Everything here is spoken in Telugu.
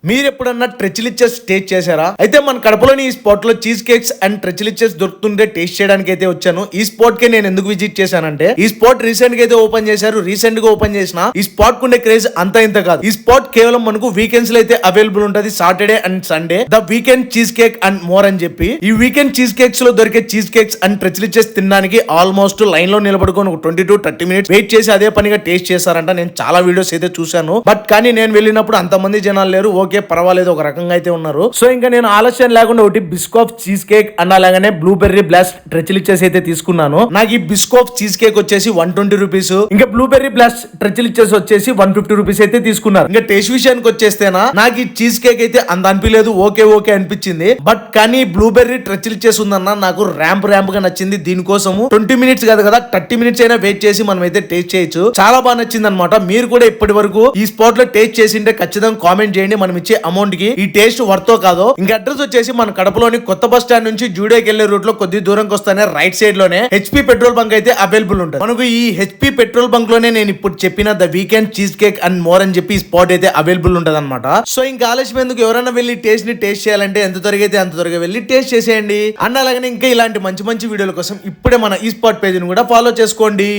మీరు ఎప్పుడన్నా ట్రెచిలిచెస్ టేస్ట్ చేశారా? అయితే మన కడపలోని ఈ స్పాట్ లో చీజ్ కేక్స్ అండ్ ట్రెచిలిచెస్ దొరుకుతుంటే టేస్ట్ చేయడానికి అయితే వచ్చాను. ఈ స్పాట్ కి నేను ఎందుకు విజిట్ చేశానంటే, ఈ స్పాట్ రీసెంట్ గా అయితే ఓపెన్ చేశారు. రీసెంట్ గా ఓపెన్ చేసిన ఈ స్పాట్ కుండే క్రేజ్ అంతా ఇంత కాదు. ఈ స్పాట్ కేవలం మనకు వీకెండ్స్ లో అయితే అవైలబుల్ ఉంటది, Saturday and Sunday. The weekend cheese cake and more అని చెప్పి ఈ వీకెండ్ చీజ్ కేక్స్ లో దొరికే చీజ్ కేక్స్ అండ్ ట్రెచిలిచెస్ తినడానికి ఆల్మోస్ట్ లైన్ లో నిలబడుకొని ఒక 20 to 30 minutes వెయిట్ చేసి అదే పనిగా టేస్ట్ చేశారంట. నేను చాలా వీడియోస్ అయితే చూశాను, బట్ కానీ నేను వెళ్ళినప్పుడు అంతమంది జనాలు లేరు. ఓకే పర్వాలేదు, ఒక రకంగా అయితే ఉన్నారు. సో ఇంకా నేను ఆలస్యం లేకుండా ఒకటి బిస్కాఫ్ చీజ్ కేక్ అండ్ అలాగనే బ్లూబెర్రీ బ్లాస్ట్ ట్రెచిలిచెస్ అయితే తీసుకున్నాను. నాకు ఈ బిస్కాఫ్ చీజ్ కేక్ వచ్చేసి 120 రూపీస్, ఇంకా బ్లూబెర్రీ బ్లాస్ట్ ట్రెచిలిచెస్ వచ్చేసి 150 రూపీస్ అయితే తీసుకున్నారు. ఇంకా టేస్ట్ విషయానికి వచ్చేస్తేనా నాకు ఈ చీజ్ కేక్ అయితే అంత అనిపించలేదు, ఓకే ఓకే అనిపించింది. బట్ కానీ బ్లూబెర్రీ ట్రెచిలిచెస్ ఉందన్న నాకు ర్యాంప్ గా నచ్చింది. దీనికోసము 20 minutes కాదు కదా, 30 minutes అయినా వెయిట్ చేసి మనం అయితే టేస్ట్ చేయొచ్చు. చాలా బాగా నచ్చింది అనమాట. మీరు కూడా ఇప్పటి వరకు ఈ స్పాట్ లో టేస్ట్ చేసింటే ఖచ్చితంగా కామెంట్ చేయండి. మనం ఇచ్చే అమౌంట్ కి ఈ టేస్ట్ వర్తో కాదో. ఇంకా అడ్రస్ వచ్చేసి మన కడపలోని కొత్త బస్ స్టాండ్ నుంచి జూడియోకి వెళ్లే రూట్ లో కొద్ది దూరంకి వస్తానే రైట్ సైడ్ లోనే హెచ్పి పెట్రోల్ బంక్ అయితే అవైలబుల్ ఉంటుంది. మనకు ఈ హెచ్పి పెట్రోల్ బంక్ లోనే నేను ఇప్పుడు చెప్పిన the weekend cheese cake and more అని చెప్పి ఈ స్పాట్ అయితే అవైలబుల్ ఉంటుంది అనమాట. సో ఇంకా ఆలస్యం ఎందుకు, ఎవరైనా వెళ్ళి టేస్ట్ ని టేస్ట్ చేయాలంటే ఎంత త్వరగా అయితే అంత త్వరగా వెళ్ళి టేస్ట్ చేసేయండి. అండ్ అలాగే ఇంకా ఇలాంటి మంచి మంచి వీడియోల కోసం ఇప్పుడే మన ఈ స్పాట్ పేజ్ ని కూడా ఫాలో చేసుకోండి.